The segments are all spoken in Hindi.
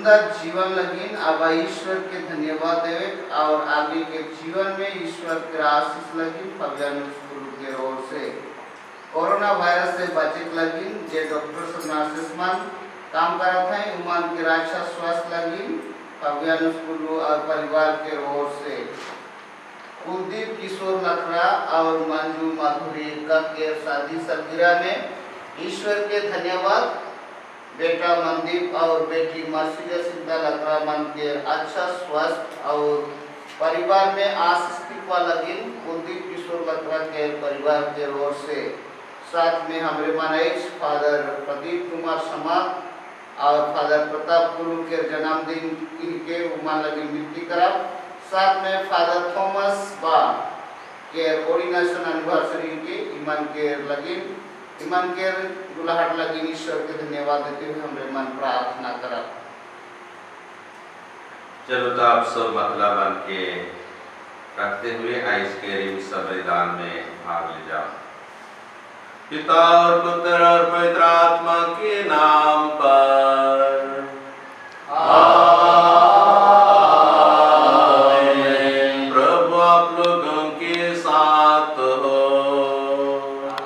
सुंदर जीवन लगिन अब ईश्वर के धन्यवाद देवे और आगे के जीवन में ईश्वर के आशीष लगिन पवियानुस गुरु के ओर से कोरोना वायरस से बचे लगिन जे डॉक्टर सब नर्सेसमान काम करत हैं उमान के रक्षा स्वास्थ्य लगिन पवियानुस गुरु और परिवार के ओर से कुलदीप किशोर लखरा और मंजू माधुरी का के शादी सालगिरह में ईश्वर के धन्यवाद बेटा मनदीप और बेटी मर्सिया सिद्धा लखरा मन के अच्छा स्वास्थ्य और परिवार में आशीष टिकवा लगिन कुलदीप किशोर लखरा के परिवार के ओर से साथ में हमारे मनैज फादर प्रदीप कुमार समाज और फादर प्रताप गुरु के जन्मदिन के उमा लगी मृत्यु करा साथ में फादर थॉमस बा के ऑर्डिनेशन एनिवर्सरी के ईमान के दुल्हाट लगी ईश्वर के धन्यवाद देते हुए हमरे मन प्रार्थना करा। चलो तो आप सब मतलब बन के रखते हुए आइस के रिम बलिदान में भाग ले जाओ। पिता और पुत्र और पवित्र आत्मा के नाम पर प्रभु आप लोगों के साथ हो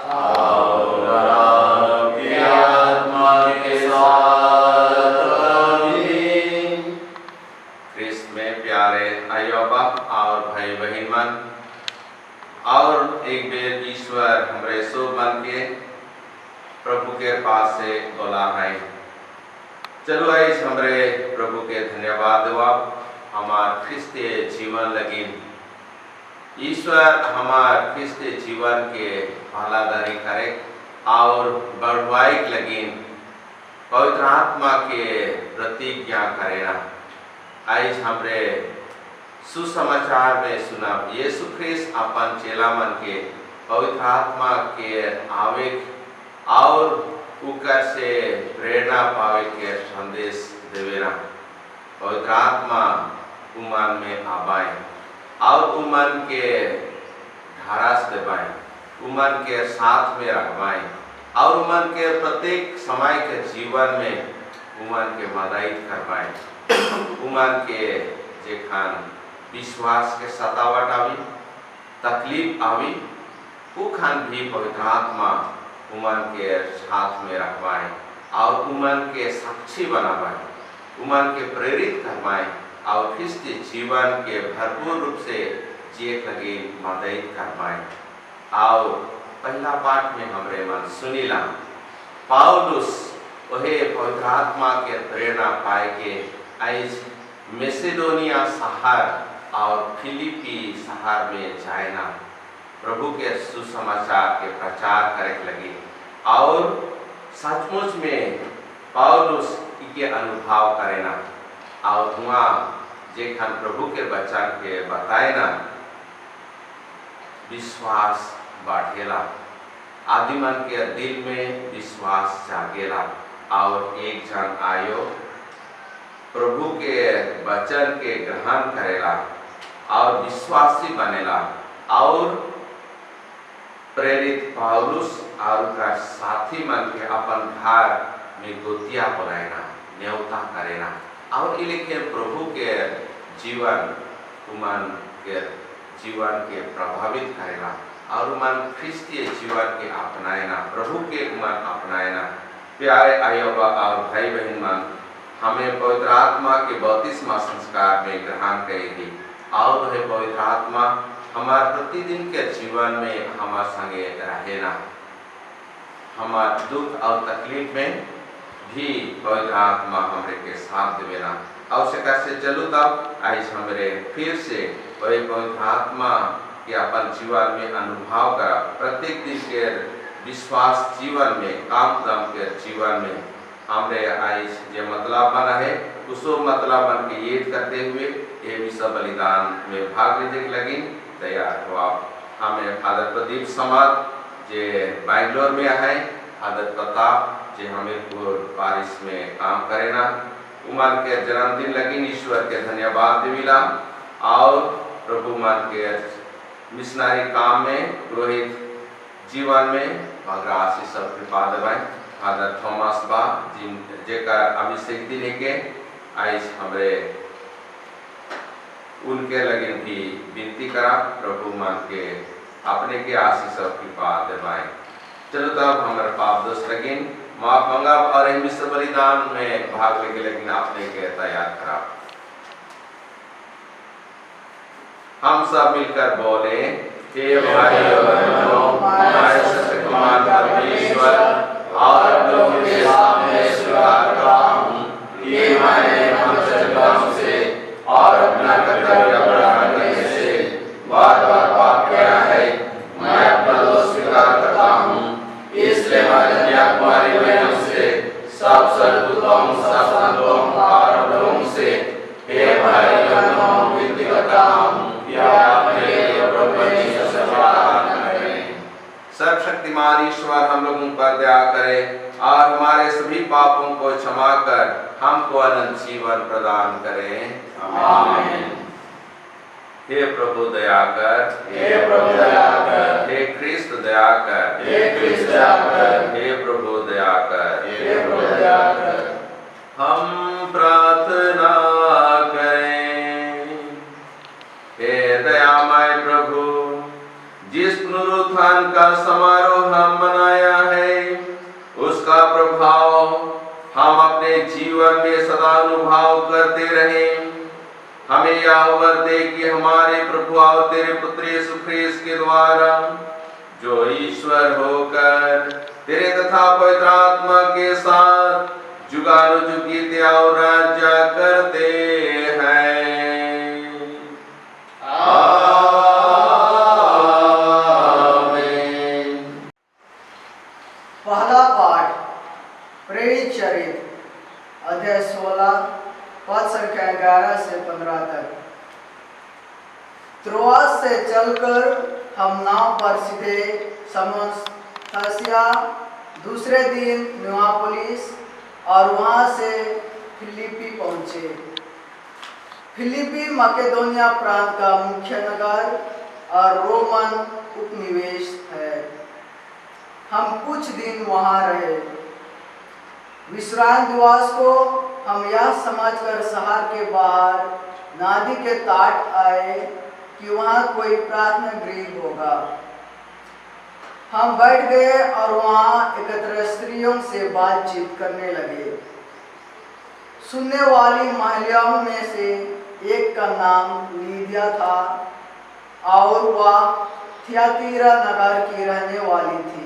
और आपकी आत्मा के साथ भी। ख्रिस्त में प्यारे अयोबा और भाई बहन मन और एक बेर ईश्वर हमरे सो मन के प्रभु के पास से बोला है। चलो आइस हमरे प्रभु के धन्यवाद देवा हमार ख्रिस्तीय जीवन लगिन ईश्वर हमार ख्रिस्तीय जीवन के भलादारी करे और बढ़वाई लगिन पवित्र आत्मा के प्रतिज्ञा करेना। आइस हमरे सुसमाचार में सुना यीशु ख्रिस्त अपन चेला मन के पवित्र आत्मा के आवे और उकर से प्रेरणा पावे के संदेश देवेरा। पवित्र आत्मा उमन में आबाए और उमन के धारास देवाए उमन के साथ में रखवाए और उमन के प्रत्येक समय के जीवन में उमन के मदद करवाए। उमन के जेखान विश्वास के सतावट आवी तकलीफ आवी वो खान भी पवित्र आत्मा उमन के साथ में रखवाए और उमन के साक्षी बनावाए उमन के प्रेरित करवाए और ख्रिस्तीय जीवन के भरपूर रूप से जिए लगे मदद करवाए। और पहला पाठ में हमरे मन सुनीला पौलुस वहे पवित्र आत्मा के प्रेरणा पाए के आज मैसेडोनिया शहर और फिलिपी शहर में जाएना प्रभु के सुसमाचार के प्रचार करे लगे और सचमुच में पौलुस के अनुभव करेना और वहाँ जेखन प्रभु के वचन के बताए ना विश्वास बढ़ेला आदिमन के दिल में विश्वास जागेला और एक जन आयो प्रभु के वचन के ग्रहण करेला और विश्वासी बनेला और प्रेरित पौलुस और उसका साथी मन के अपन घर में गोतिया बोलाएना न्योता करेना और लेकिन प्रभु के जीवन उमन के जीवन के प्रभावित करेला और उमन ख्रिस्तीय जीवन के अपनाएना प्रभु के उमन अपनाएना। प्यारे अयोबा और भाई बहन मन हमें पवित्र आत्मा के बपतिस्मा संस्कार में ग्रहण करेगी और वह पवित्र आत्मा हमारे प्रतिदिन के जीवन में हमारे संगे रहेना हमारे दुख और तकलीफ में भी पवित्र आत्मा हमरे के साथ देवेना। आवश्यकता से चलो तब आज हमरे फिर से वही पवित्र आत्मा के अपन जीवन में अनुभव करा प्रत्येक दिन के विश्वास जीवन में काम दाम के जीवन में हमरे आज जो मतलब बना है उसको मतलब बन के ये करते हुए ये विश्व बलिदान में भाग लेने लगी तैयार हो। आप हमें फादर प्रदीप समाज जे बैंगलोर में है फादर प्रताप जे हमीरपुर पारिस में काम करेना उमन के जन्मदिन लगी ईश्वर के धन्यवाद देविला और प्रभु मन के मिशनरी काम में पुरोहित जीवन में भगरा आशीष सब कृपा देवाई फादर थॉमस बा जिन जेकर अभिषेक दिन के आज हमरे उनके लगे भी विनती करा प्रभु मान के अपने के आशीष और कृपा दिवाए। चलो तब हमारे पाप दोष लगिन माफ मंगा और मिश्र बलिदान में भाग लेके लेकिन आपने के तैयार करा। हम सब मिलकर बोले, हे भाई और बहनों, मैं सत्यवान परमेश्वर और लोगों के सामने स्वीकार करता हूँ कि मैंने मन से और अपना कर्तव्य पूरा करने से बार-बार पाप किया है। मैं अपना दोष स्वीकार करता हूँ, इसलिए मैं कन्याकुमारी बहनों से, सब सद्दूतों, सब संतों और लोगों से, हे भाई और बहनों, विनती करता हूँ कि आप मेरे लिए प्रभु यीशु से प्रार्थना करें। सर्वशक्तिमान ईश्वर हम लोगों पर दया करे और हमारे सभी पापों को क्षमा कर हमको अनंत जीवन प्रदान करें। आमीन। हे प्रभु दया कर, हे प्रभु दया कर, हे कृष्ण दया कर, हे कृष्ण दया कर, हे प्रभु दया कर, हे प्रभु दया कर। हम प्रार्थना करें। हे दयामय प्रभु, जिस पुनरुत्थान का समारोह हम मनाया है उसका प्रभाव हम अपने जीवन में सदा अनुभव करते रहें। हमें यह वर दे कि हमारे प्रभु और तेरे पुत्र यीशु ख्रीस्त के द्वारा जो ईश्वर होकर तेरे तथा पवित्र आत्मा के साथ जुगानुजुग और राज्य करते हैं। आमीन। पहला पाठ प्रेरित चरित्र अध्याय 16 पद संख्या 11 से 15 तक। त्रोआस से चलकर हम नाव पर सीधे समोथसिया, दूसरे दिन न्यूआपोलिस और वहां से फिलिपी पहुंचे। फिलिपी मकेदोनिया प्रांत का मुख्य नगर और रोमन उपनिवेश है। हम कुछ दिन वहां रहे। विश्राम दिवस को हम यह समझकर शहर के बाहर नदी के तट आए कि वहाँ कोई प्रार्थना गृह होगा। हम बैठ गए और वहाँ एकत्र स्त्रियों से बातचीत करने लगे। सुनने वाली महिलाओं में से एक का नाम लीदिया था और वह थियातीरा नगर की रहने वाली थी।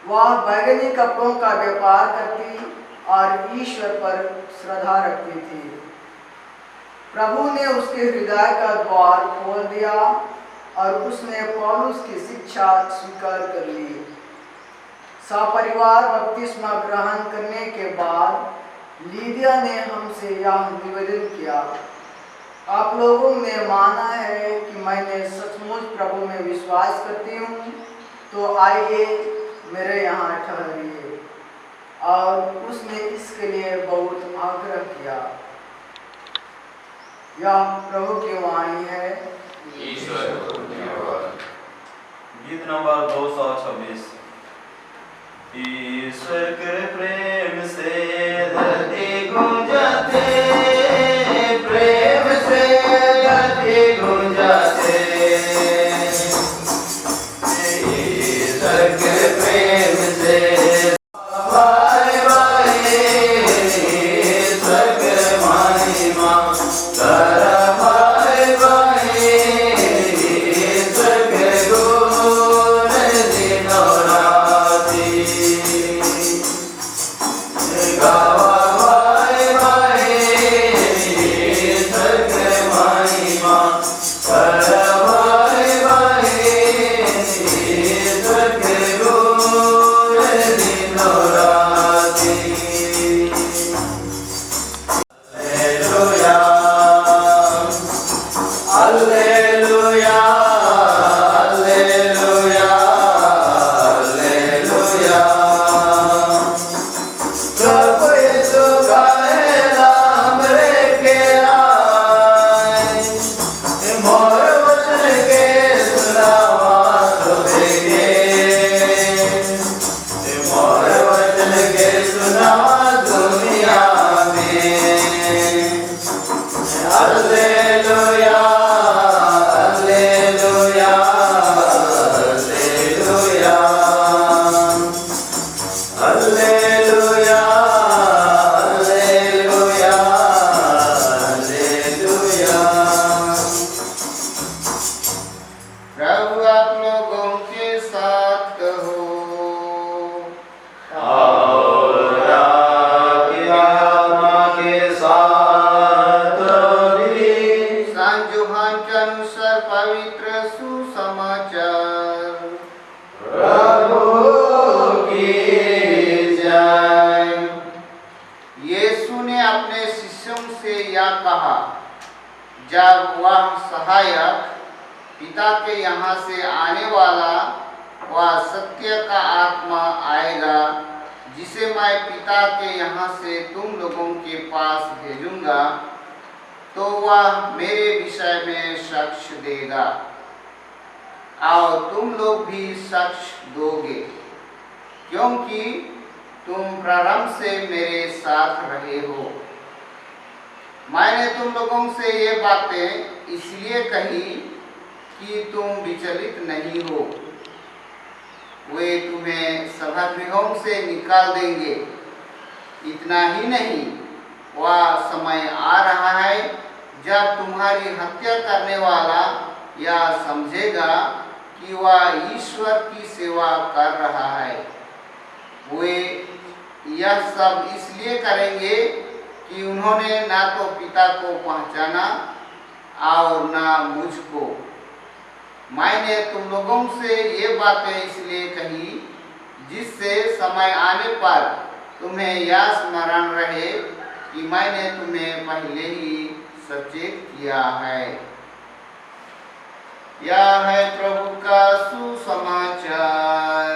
वह बैगनी कपड़ों का व्यापार करती और ईश्वर पर श्रद्धा रखती थी। प्रभु ने उसके हृदय का द्वार खोल दिया और उसने पौलुस की शिक्षा स्वीकार कर ली। सपरिवार बपतिस्मा ग्रहण करने के बाद लीदिया ने हमसे यह निवेदन किया, आप लोगों ने माना है कि मैंने सचमुच प्रभु में विश्वास करती हूँ, तो आइए मेरे यहाँ ठहरिए। और उसने इसके लिए बहुत आग्रह किया। यह प्रभु की वाणी है। ईश्वर को धन्यवाद। गीत नंबर 226। ईश्वर के प्रेम से धरती गूंजते, प्रेम से धरती गूंजते, ईश्वर के प्रेम से प्रभु आप लोगों के साथ कहो। और आपकी आत्मा के साथ भी। संत यूहन्ना के अनुसार पवित्र सुसमाचार। प्रभु की जय। यीशु ने अपने शिष्यों से यह कहा, जब वह सहायक पिता के यहाँ से आने वाला वह सत्य का आत्मा आएगा, जिसे मैं पिता के यहाँ से तुम लोगों के पास भेजूंगा, तो वह मेरे विषय में साक्ष्य देगा और तुम लोग भी साक्ष्य दोगे, क्योंकि तुम प्रारंभ से मेरे साथ रहे हो। मैंने तुम लोगों से ये बातें इसलिए कही कि तुम विचलित नहीं हो। वे तुम्हें सभागृहों से निकाल देंगे। इतना ही नहीं, वह समय आ रहा है जब तुम्हारी हत्या करने वाला यह समझेगा कि वह ईश्वर की सेवा कर रहा है। वे यह सब इसलिए करेंगे कि उन्होंने ना तो पिता को पहचाना और ना मुझको। मैंने तुम लोगों से ये बातें इसलिए कही, जिससे समय आने पर तुम्हें यह स्मरण रहे कि मैंने तुम्हें पहले ही सचेत किया है। यह है प्रभु का सुसमाचार।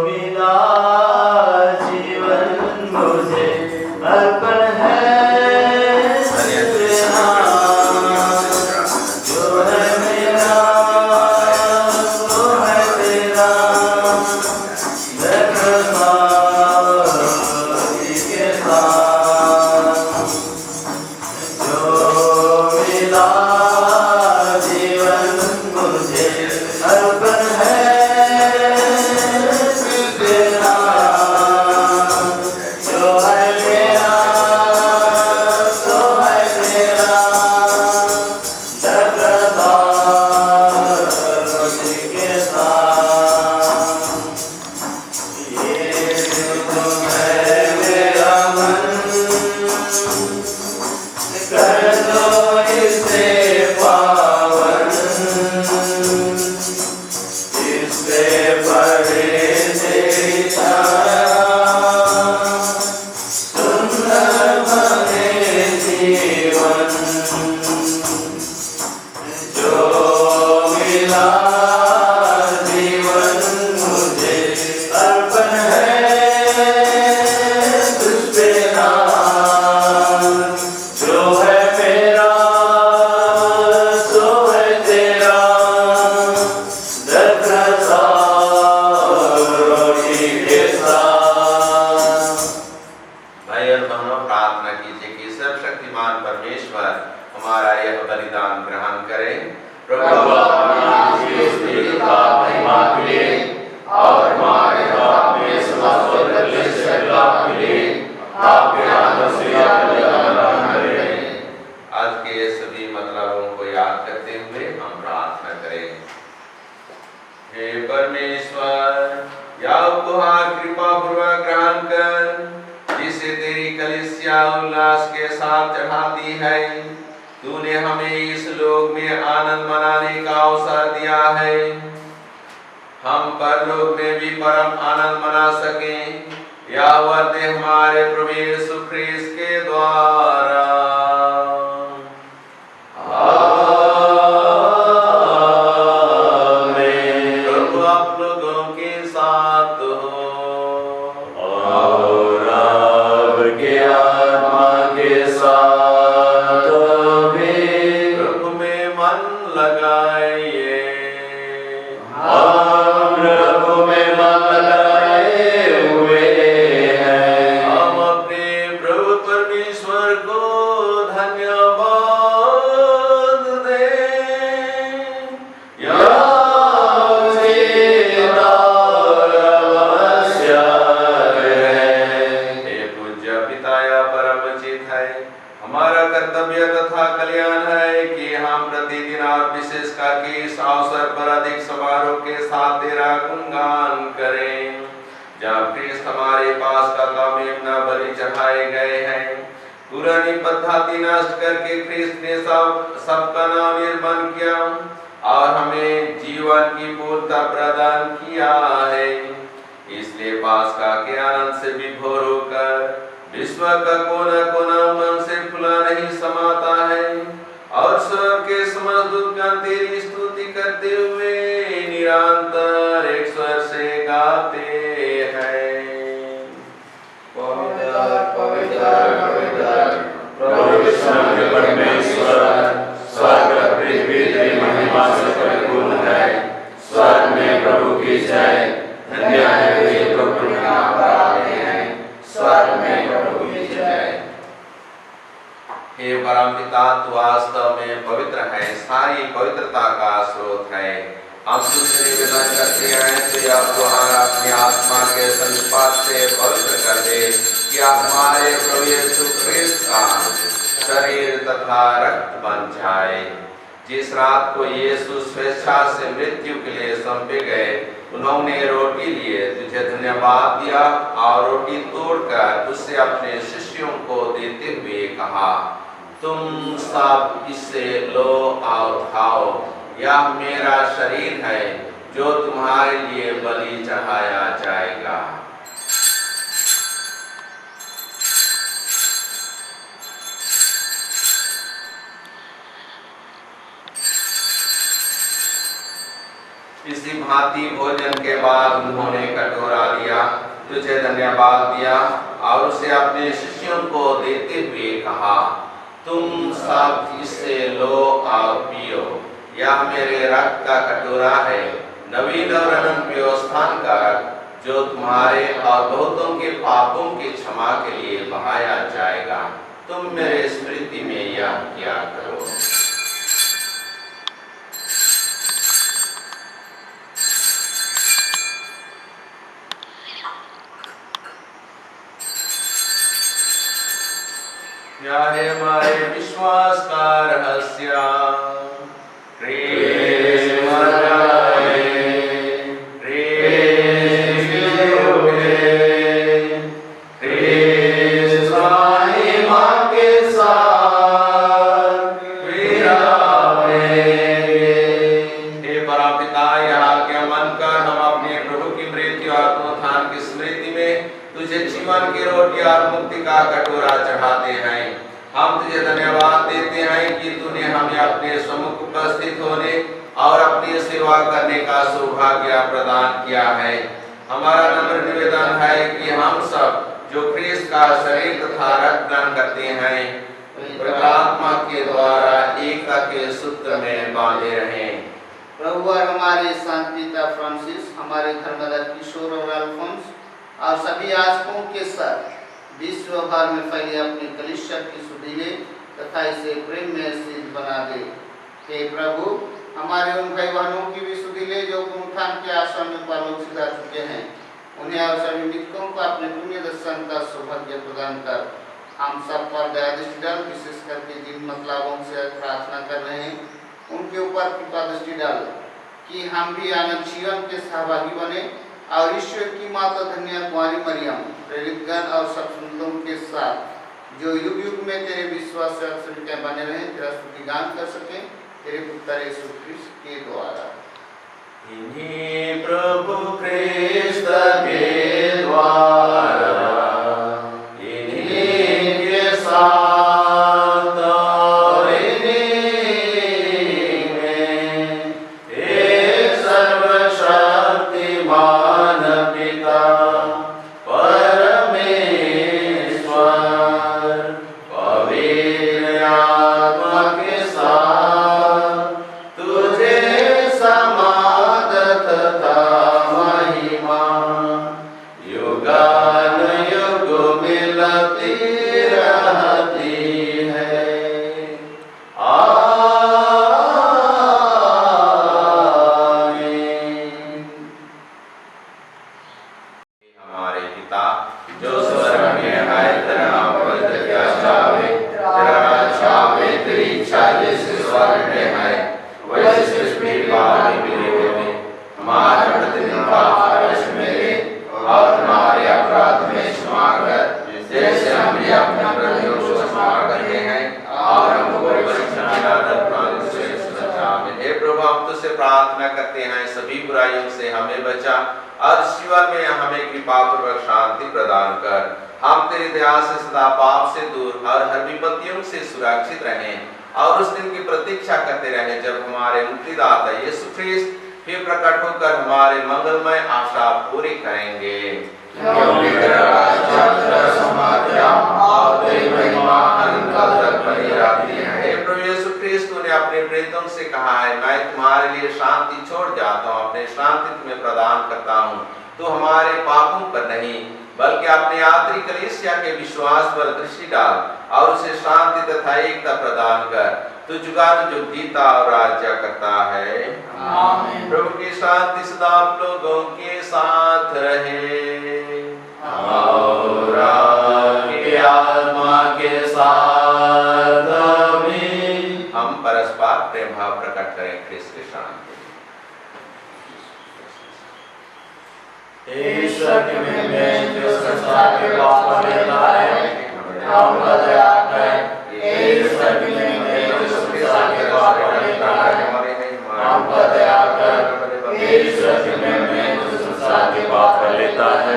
मेरा जीवन मुझे अर्पण है, जो है मेरा वो है तेरा। देखता के साथ जो मिला जीवन मुझे अर्पण है। परम चित है हमारा कर्तव्य तथा कल्याण है कि हम प्रतिदिन और विशेष करके इस अवसर पर अधिक समारोह के साथ तेरा गुणगान करें। जब ख्रिस्त हमारे पास का मेमना बलि चढ़ाए गए हैं, पुरानी पद्धति नष्ट करके ख्रिस्त ने सबका नवनिर्माण किया और हमें जीवन की पूर्णता प्रदान किया है। इसलिए पास्का के आनंद से विभोर होकर विश्व का कोना कोना मन से फुला नहीं समाता है और स्वर्ग के समस्त दूतगण तेरी स्तुति करते हुए निरंतर एक स्वर से गाते हैं। पवित्र पवित्र पवित्र प्रभु विश्राम परमेश्वर, स्वर्ग पृथ्वी तेरी महिमा से परिपूर्ण है। स्वर्ग में प्रभु की जय। धन्य है वे जो प्रभु के नाम पर आते हैं। स्वर्ग में प्रभु की जय। हे परमपिता, तू वास्तव में पवित्र है, सारी पवित्रता का स्रोत है। हम तुझसे निवेदन करते हैं कि अब तुम्हारा अपनी आत्मा के संस्पर्श से पवित्र कर दे कि हमारे प्रभु यीशु ख्रिस्त का शरीर तथा रक्त बन जाए। जिस रात को यीशु स्वेच्छा से मृत्यु के लिए सौंपे गए, उन्होंने रोटी लिए, तुझे धन्यवाद दिया और रोटी तोड़कर उसे अपने शिष्यों को देते हुए कहा, तुम सब इससे लो और खाओ, यह मेरा शरीर है जो तुम्हारे लिए बलि चढ़ाया जाएगा। इसी भांति भोजन के बाद उन्होंने कटोरा लिया, तुझे धन्यवाद दिया और उसे अपने शिष्यों को देते हुए कहा, तुम सब इससे लो और पियो, यह मेरे रक्त का कटोरा है, नवीन और अनंत व्यवस्थान का रक्त, जो तुम्हारे और बहुतों के पापों की क्षमा के लिए बहाया जाएगा। तुम मेरे स्मृति में यह किया करो। यह है हमारे विश्वास का रहस्य। जीवन की रोटी और मुक्ति का कटोरा चढ़ाते हैं। हम तुझे धन्यवाद देते हैं कि तूने हमें अपने सम्मुख उपस्थित होने और अपनी सेवा करने का सौभाग्य प्रदान किया है। हमारा नम्र निवेदन है कि हम सब जो ख्रिस्त का शरीर तथा रक्त ग्रहण करते हैं, पवित्र आत्मा के द्वारा एकता के सूत्र में बांधे रहें। प्रभु और हमारे संत पिता फ्रांसिस, हमारे धर्मदार किशोर और अल्फोंस और सभी याजकों के साथ विश्व भर में फैले अपने कलीसिया की सुधीले तथा इसे प्रेम में सिद्ध बना दे। हे प्रभु, हमारे उन भाई बहनों की भी सुधीले जो पुनरुत्थान के आश्रम में परलोक सिधा चुके हैं, उन्हें और सभी मृतकों को अपने पुण्य दर्शन का सौभाग्य प्रदान कर। हम सब पर दया दृष्टि डाल, विशेष करके जिन मतलाबों से प्रार्थना कर रहे हैं उनके ऊपर कृपा दृष्टि डाल कि हम भी आनंद जीवन के सहभागी बने और ईश्वर की माता धन्य कुंवारी मरियम, प्रेरितगण और सब संतों के साथ जो युग युग में तेरे विश्वास से अक्षर बने रहे, तेरा स्तुतिगान कर सके तेरे पुत्र यीशु ख्रिस्त के द्वारा। इन्हीं प्रभु ख्रिस्त के द्वारा, इन्हीं के साथ और इन्हीं में एक सर्वशक्तिमान पिता परमेश्वर पवित्र आत्मा के साथ तुझे समाध तथा महिमा युगानुयुग बचा और जीवन में हमें कृपापूर्वक शांति प्रदान कर। हम तेरी दया से सदा पाप से दूर और हर विपत्तियों से सुरक्षित रहें और उस दिन की प्रतीक्षा करते रहें जब हमारे मुक्तिदाता यीशु ख्रिस्त फिर प्रकट होकर हमारे मंगलमय आशा पूरी करेंगे। क्योंकि तेरा राज्य, तेरा सामर्थ्य और तेरी महिमा अनंत तक बनी रहती है। हे प्रभु यीशु ख्रिस्त, तूने अपने प्रेरितों से कहा है, मैं तुम्हारे लिए शांति छोड़ जाता हूँ, अपने शांति तुम्हें प्रदान करता हूँ। तू हमारे पापों पर नहीं बल्कि अपने आंतरिक कलीसिया के विश्वास पर दृष्टि डाल और उसे शांति तथा एकता प्रदान कर। तू जुगानुजुग जीता और राज्य करता है। आमीन। प्रभु की शांति सदा आप लोगों के साथ रहे और आपकी आत्मा के साथ भी। हम परस्पर प्रेम भाव प्रकट करें ख्रिस्त के शांति। ईश्वर की महिमा जो संसार के पाप लेता है, हम पर दया कर। ईश्वर की महिमा जो संसार के पाप लेता है, हम पर दया कर। ईश्वर की महिमा जो संसार के पाप लेता है,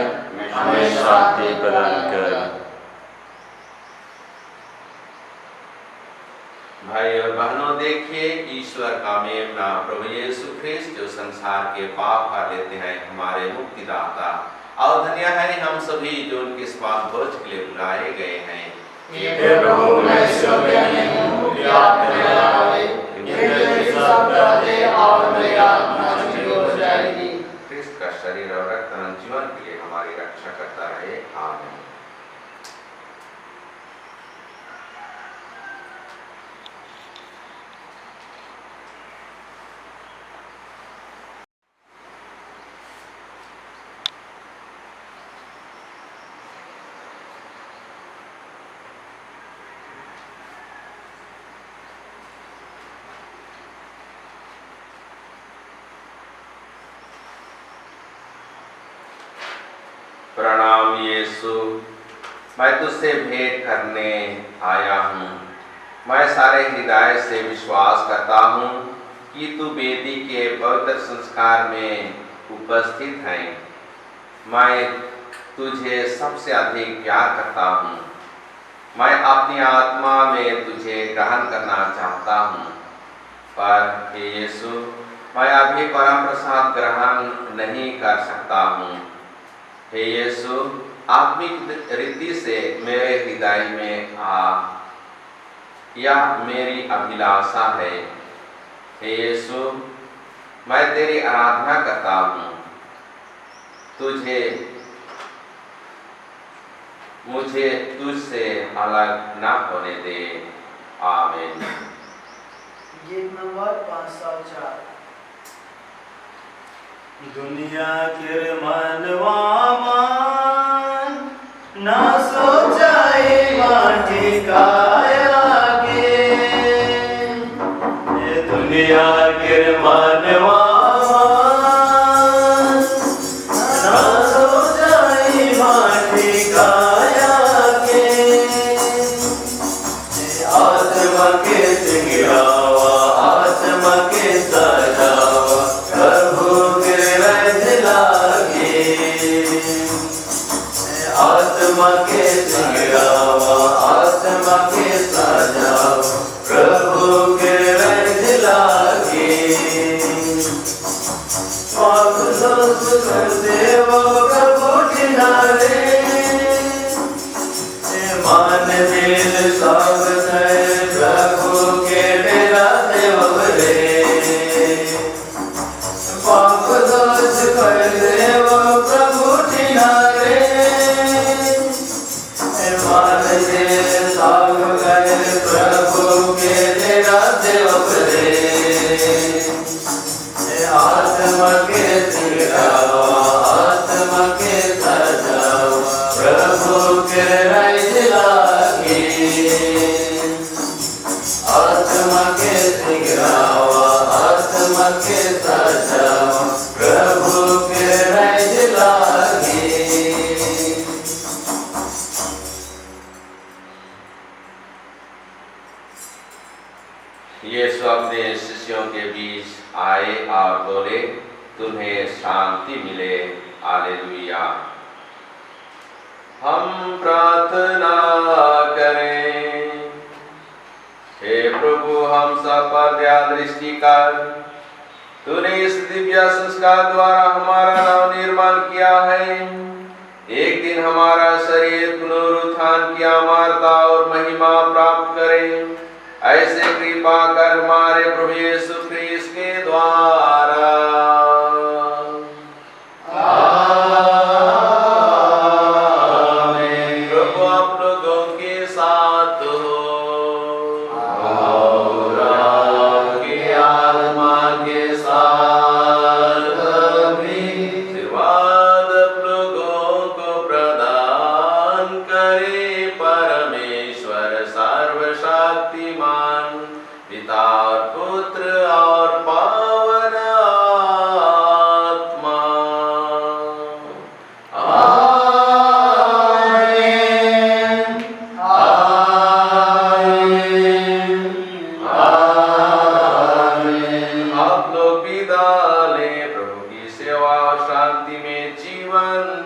हमें शांति प्रदान कर। भाई और बहनों, देखिए ईश्वर का मेमना प्रभु यीशु ख्रिस्त जो संसार के पाप हर लेते हैं, हमारे मुक्तिदाता। और धन्य है हम सभी जो उनके स्वास्थ्य भोज के लिए बुलाए गए हैं। हे प्रभु, मैं योग्य नहीं हूँ कि आप मेरे आए, लेकिन शब्द कहे और मेरी आत्मा ठीक हो जाएगी। ख्रिस्त का शरीर और रक्त अनंत जीवन के लिए हमारी रक्षा करता रहे। आमीन। प्रणाम यीशु, मैं तुझसे भेंट करने आया हूँ। मैं सारे हृदय से विश्वास करता हूँ कि तू वेदी के पवित्र संस्कार में उपस्थित है। मैं तुझे सबसे अधिक प्यार करता हूँ। मैं अपनी आत्मा में तुझे ग्रहण करना चाहता हूँ, पर हे यीशु, मैं अभी परम प्रसाद ग्रहण नहीं कर सकता हूँ। हे यीशु, आत्मिक रीति से मेरे हृदय में आ, यह मेरी अभिलाषा है। हे यीशु, मैं तेरी आराधना करता हूँ। मुझे तुझसे अलग न होने दे। आमीन। गीत नंबर 504। दुनिया के मनवा मान ना सोचाई माटी काया के। ये दुनिया के मनवा मान ना सोचाई माटी काया के। आत्मा के सिंगावा, आत्मा के सजावा, प्रभु के लागे। आत्मा के सिंगावा, आत्मा के सजावा, प्रभु के लागे। पाप दोष कर देवो प्रभु किनारे। मान दिल सब है प्रभु के डेरा देव रे। पाप दोष कर देवो प्रभु किनारे। मान दिल सब है प्रभु के डेरा देव रे। आत्मा के सिंगावा, आत्मा के सजावा, प्रभु के राज लागे। आत्मा के सिंगावा, आत्मा के सजावा, प्रभु के राज लागे। यीशु अपने शिष्यों के बीच आए और बोले, तुम्हें शांति मिले। हालेलुया। हम प्रार्थना करें। हे प्रभु, हम सब पर दया दृष्टि कर। तूने इस दिव्य संस्कार द्वारा हमारा नव निर्माण किया है। एक दिन हमारा शरीर पुनरुत्थान की अमरता और महिमा प्राप्त करे। ऐसे कृपा कर हमारे प्रभु यीशु ख्रीस्त के द्वारा। आमीन। प्रभु आप लोगों के साथ हो और आपकी आत्मा के साथ भी। आशीर्वाद आप लोगों को प्रदान करे परमेश्वर सर्वशक्तिमान पिता और पुत्र और पावन आत्मा। आमीन। आमीन। आमीन। आप लोग विदा लें। प्रभु की सेवा और शांति में जीवन